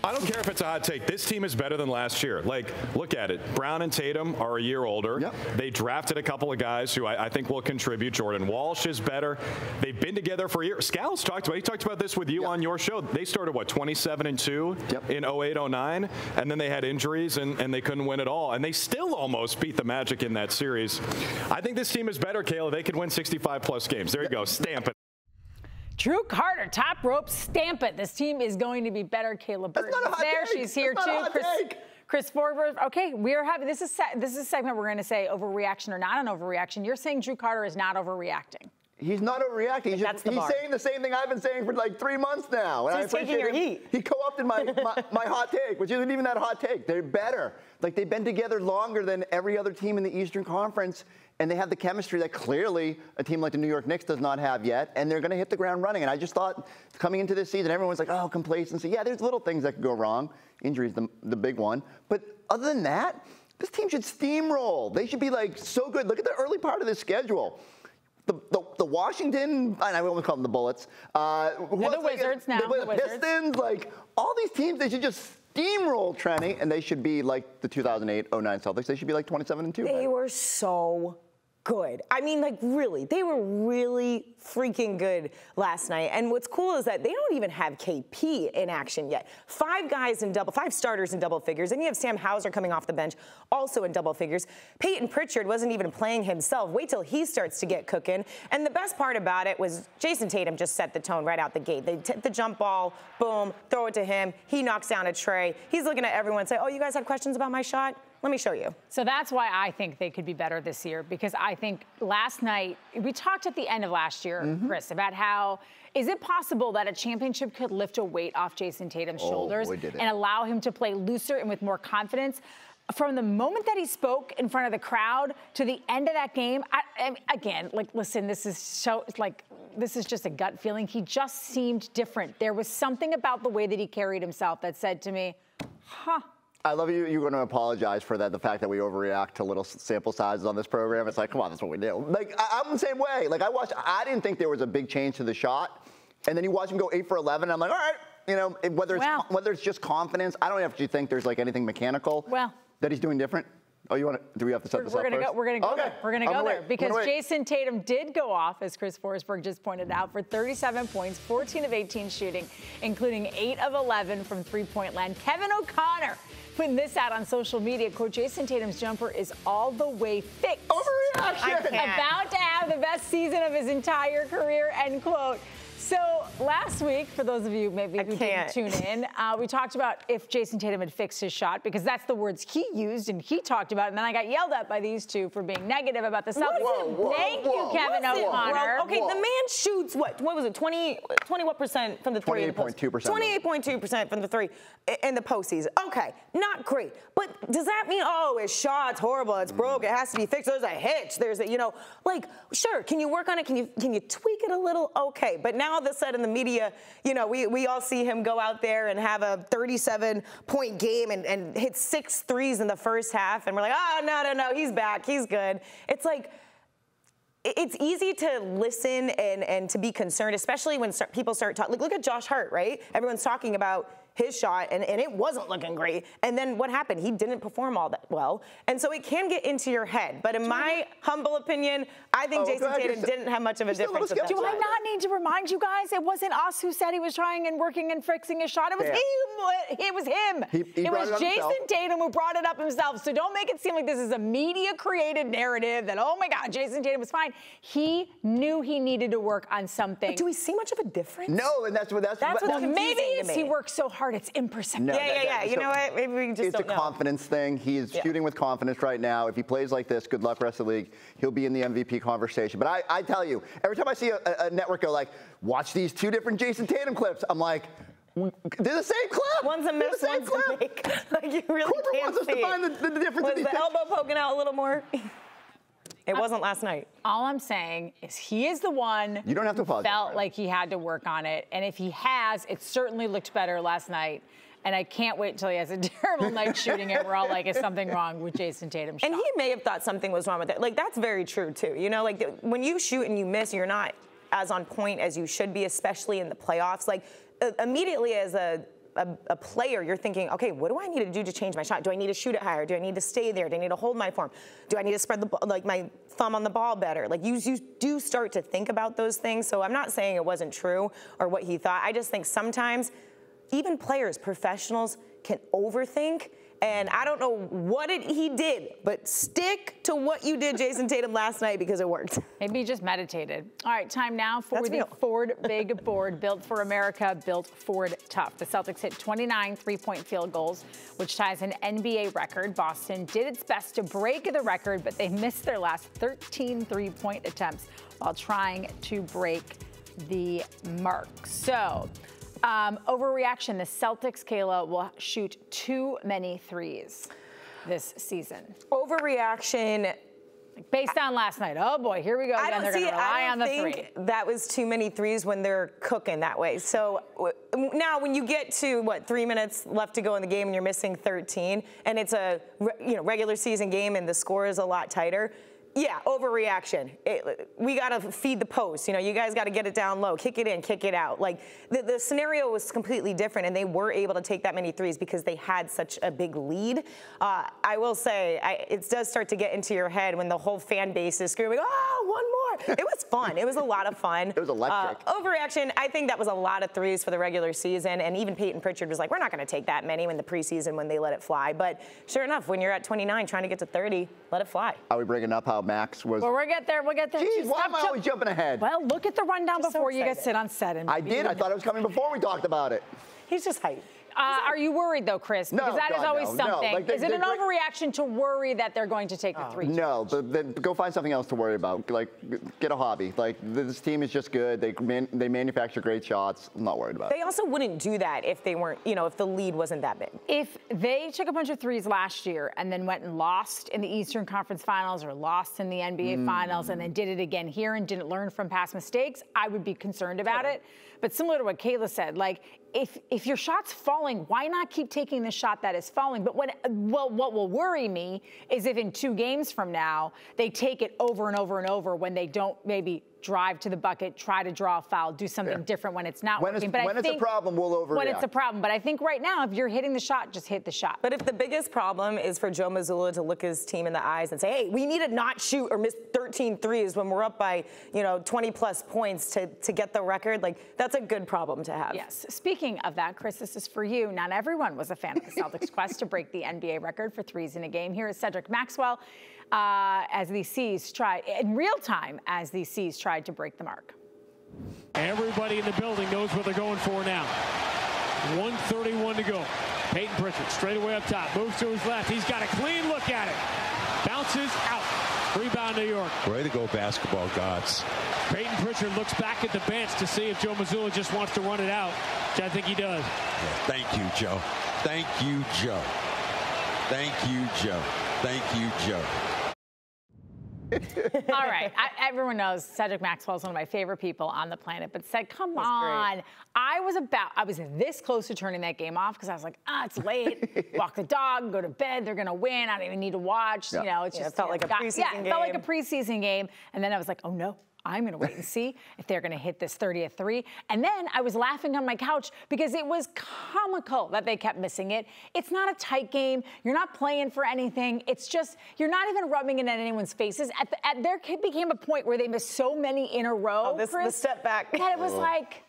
I don't care if it's a hot take. This team is better than last year. Like, look at it. Brown and Tatum are a year older. Yep. They drafted a couple of guys who I think will contribute. Jordan Walsh is better. They've been together for a year. Scal's talked about. He talked about this with you on your show. They started, what, 27-2 in 08-09, and then they had injuries and they couldn't win at all. And they still almost beat the Magic in that series. I think this team is better, Kayla. They could win 65-plus games. There you go. Stamp it. Drew Carter, top rope, stamp it. This team is going to be better. Kayla Burton is there. She's here too. Chris Forsberg. Okay, we are having this is a segment we're going to say overreaction or not an overreaction. You're saying Drew Carter is not overreacting. He's not overreacting. He's saying the same thing I've been saying for like 3 months now. So he's taking your heat. He co-opted my hot take, which isn't even that hot take. They're better. Like, they've been together longer than every other team in the Eastern Conference, and they have the chemistry that clearly a team like the New York Knicks does not have yet, and they're going to hit the ground running. And I just thought coming into this season, everyone's like, oh, complacency. Yeah, there's little things that could go wrong. Injury's the big one. But other than that, this team should steamroll. They should be, like, so good. Look at the early part of the schedule. The Washington, I almost call them the Bullets. They're the Wizards now. The Pistons, like, all these teams, they should just steamroll, Trenni, and they should be like the 2008-09 Celtics. They should be like 27-2. They were so good. I mean, like, really, they were really freaking good last night. And what's cool is that they don't even have KP in action yet. 5 starters in double figures, and you have Sam Hauser coming off the bench, also in double figures. Peyton Pritchard wasn't even playing himself. Wait till he starts to get cooking. And the best part about it was Jason Tatum just set the tone right out the gate. They tip the jump ball, boom, throw it to him. He knocks down a tray. He's looking at everyone and say, oh, you guys had questions about my shot? Let me show you. So that's why I think they could be better this year, because I think last night, we talked at the end of last year, Chris, about how is it possible that a championship could lift a weight off Jason Tatum's shoulders and allow him to play looser and with more confidence? From the moment that he spoke in front of the crowd to the end of that game, again, like, listen, this is just a gut feeling. He just seemed different. There was something about the way that he carried himself that said to me, huh. I love you. You're going to apologize for that, the fact that we overreact to little sample sizes on this program. It's like, come on, that's what we do. Like, I'm the same way. Like, I didn't think there was a big change to the shot. And then you watch him go 8 for 11, and I'm like, all right, you know, whether it's just confidence, I don't actually think there's, like, anything mechanical that he's doing different. Oh, do we have to set this up first? We're going to go there. We're going to go there because Jason Tatum did go off, as Chris Forsberg just pointed out, for 37 points, 14 of 18 shooting, including 8 of 11 from three-point land. Kevin O'Connor putting this out on social media, quote, Jason Tatum's jumper is all the way fixed. Overreaction! About to have the best season of his entire career, end quote. So last week, for those of you maybe who didn't tune in, we talked about if Jason Tatum had fixed his shot, because that's the words he used and he talked about. And then I got yelled at by these two for being negative about the Celtics. Thank you, Kevin O'Connor. Okay, the man shoots what was it? 20 what percent from the three? 28.2%. 28.2% from the three in the postseason. Okay, not great. But does that mean, oh, his shot's horrible, it's broke, it has to be fixed, there's a hitch, there's a, you know, like, sure, can you work on it? Can you tweak it a little? Okay, but now all of a sudden the media, you know, we all see him go out there and have a 37-point game and hit 6 threes in the first half, and we're like, oh, no, he's back, he's good. It's like, it's easy to listen and to be concerned, especially when people start talking. Like, look at Josh Hart, right? Everyone's talking about his shot, and it wasn't looking great. And then what happened? He didn't perform all that well. And so it can get into your head. But in my humble opinion, I think Jason Tatum didn't have much of a difference. Do I not need to remind you guys? It wasn't us who said he was trying and working and fixing his shot. It was It was him. It was Jason Tatum who brought it up himself. So don't make it seem like this is a media-created narrative that, oh, my God, Jason Tatum was fine. He knew he needed to work on something. But do we see much of a difference? No, and that's what's maybe it's he works so hard, it's imperceptible. No, yeah. You know what? Maybe we just don't know. It's a confidence thing. He is shooting with confidence right now. If he plays like this, good luck rest of the league. He'll be in the MVP conversation. But I tell you, every time I see a network go like, watch these 2 different Jason Tatum clips, I'm like, they're the same clip. One's a miss, one's a make. Like, you really can't see. Wants us to find the difference. Was the elbow poking out a little more? It wasn't last night. All I'm saying is he is the one you don't have to apologize, felt like he had to work on it. And if he has, it certainly looked better last night. And I can't wait until he has a terrible night shooting it. We're all like, is something wrong with Jason Tatum's shot? And he may have thought something was wrong with it. Like, that's very true, too. You know, like, when you shoot and you miss, you're not as on point as you should be, especially in the playoffs. Like, immediately as a a player, you're thinking, okay, what do I need to do to change my shot? Do I need to shoot it higher? Do I need to stay there? Do I need to hold my form? Do I need to spread my thumb on the ball better? Like you do start to think about those things. So I'm not saying it wasn't true or what he thought. I just think sometimes even players, professionals, can overthink. And I don't know what he did, but stick to what you did, Jason Tatum, last night because it worked. Maybe he just meditated. All right, time now for the Ford Big Board. Built for America, built Ford tough. The Celtics hit 29 three-point field goals, which ties an NBA record. Boston did its best to break the record, but they missed their last 13 three-point attempts while trying to break the mark. So, overreaction, the Celtics, Kayla, will shoot too many threes this season. Overreaction. Based on last night. Oh, boy, here we go again. They're going to rely on the three. I don't think that was too many threes when they're cooking that way. So now when you get to, 3 minutes left to go in the game and you're missing 13, and it's a regular season game and the score is a lot tighter, yeah, overreaction. We got to feed the post. You guys got to get it down low, kick it in, kick it out. Like the scenario was completely different, and they were able to take that many threes because they had such a big lead. I will say, it does start to get into your head when the whole fan base is screaming, "Oh, one more!" It was fun. It was a lot of fun. It was electric. Overreaction. I think that was a lot of threes for the regular season, and even Peyton Pritchard was like, "We're not going to take that many in the preseason when they let it fly." But sure enough, when you're at 29, trying to get to 30, let it fly. Are we bringing up how Max was? Well, we'll get there. Geez, why am I always jumping ahead? Well, look at the rundown before you get sit on set. And I did. I thought it was coming before we talked about it. He's just hyped. Are you worried, though, Chris? Because that is always something. No. Is it an overreaction to worry that they're going to take the three? No, then go find something else to worry about. Like, get a hobby. Like, this team is just good. They manufacture great shots. I'm not worried about it. They also wouldn't do that if they weren't, if the lead wasn't that big. If they took a bunch of threes last year and then went and lost in the Eastern Conference Finals or lost in the NBA Finals and then did it again here and didn't learn from past mistakes, I would be concerned about it. But similar to what Kayla said, like, if your shot's falling, why not keep taking the shot that is falling? But what will worry me is if in 2 games from now, they take it over and over and over when they don't maybe drive to the bucket, try to draw a foul, do something different when it's not working. But when it's a problem, we'll overreact. When it's a problem. But I think right now, if you're hitting the shot, just hit the shot. But if the biggest problem is for Joe Mazzulla to look his team in the eyes and say, hey, we need to not shoot or miss 13 threes when we're up by, 20-plus points to get the record, like, that's a good problem to have. Yes. Speaking of that, Chris, this is for you. Not everyone was a fan of the Celtics' quest to break the NBA record for threes in a game. Here is Cedric Maxwell as the C's tried, in real time, as the C's tried to break the mark. Everybody in the building knows what they're going for now. 1:31 to go. Peyton Pritchard straight away up top. Moves to his left. He's got a clean look at it. Bounces out. Rebound New York. Way to go, basketball gods. Peyton Pritchard looks back at the bench to see if Joe Mazzulla just wants to run it out, which I think he does. Yeah, thank you, Joe. Thank you, Joe. Thank you, Joe. Thank you, Joe. All right. Everyone knows Cedric Maxwell is one of my favorite people on the planet, but said, come on. I was this close to turning that game off because I was like, it's late. Walk the dog, go to bed. They're going to win. I don't even need to watch. Yeah. It's just it felt like a preseason game. It felt like a preseason game. And then I was like, oh, no. I'm going to wait and see if they're going to hit this 30th three. And then I was laughing on my couch because it was comical that they kept missing it. It's not a tight game. You're not playing for anything. It's just, you're not even rubbing it in anyone's faces. There became a point where they missed so many in a row, the step back. That it was like,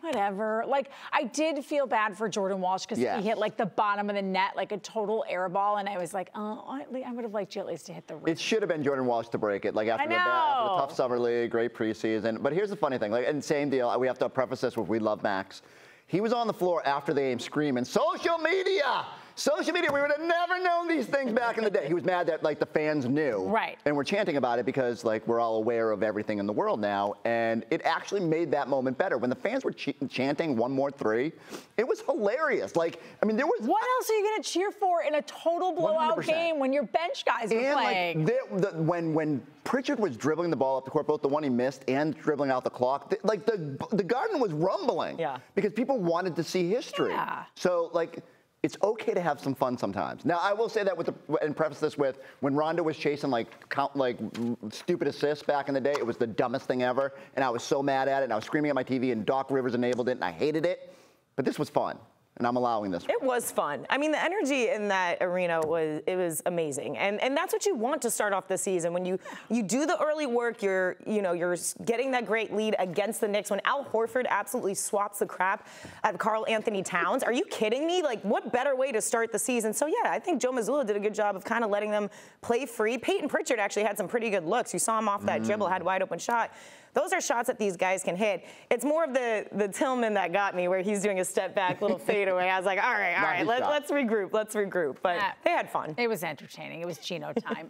whatever. Like, I did feel bad for Jordan Walsh because he hit like the bottom of the net, like a total air ball. And I was like, I would have liked you at least to hit the rim. It should have been Jordan Walsh to break it. Like after the tough summer league, great preseason. But here's the funny thing. Like, and same deal. We have to preface this with we love Max. He was on the floor after the game screaming, social media! Social media, we would have never known these things back in the day. He was mad that, like, the fans knew. Right. And we're chanting about it because, like, we're all aware of everything in the world now. And it actually made that moment better. When the fans were chanting one more three, it was hilarious. Like, I mean, there was... What else are you going to cheer for in a total blowout 100%. game when your bench guys are playing? Like, when Pritchard was dribbling the ball up the court, both the one he missed and dribbling out the clock, the Garden was rumbling. Yeah. Because people wanted to see history. Yeah. So, like... It's okay to have some fun sometimes. Now, I will say that and preface this with, when Rondo was chasing stupid assists back in the day, it was the dumbest thing ever, and I was so mad at it, and I was screaming at my TV, and Doc Rivers enabled it, and I hated it. But this was fun. and I'm allowing this one. It was fun. I mean, the energy in that arena was amazing, and that's what you want to start off the season. When you do the early work, you're getting that great lead against the Knicks. When Al Horford absolutely swaps the crap out of Karl Anthony Towns, are you kidding me? Like, what better way to start the season? So yeah, I think Joe Mazzulla did a good job of kind of letting them play free. Peyton Pritchard actually had some pretty good looks. You saw him off that dribble, had wide open shot. Those are shots that these guys can hit. It's more of the Tillman that got me, where he's doing a step back, little fadeaway. I was like, all right, let's regroup. But they had fun. It was entertaining. It was Gino time.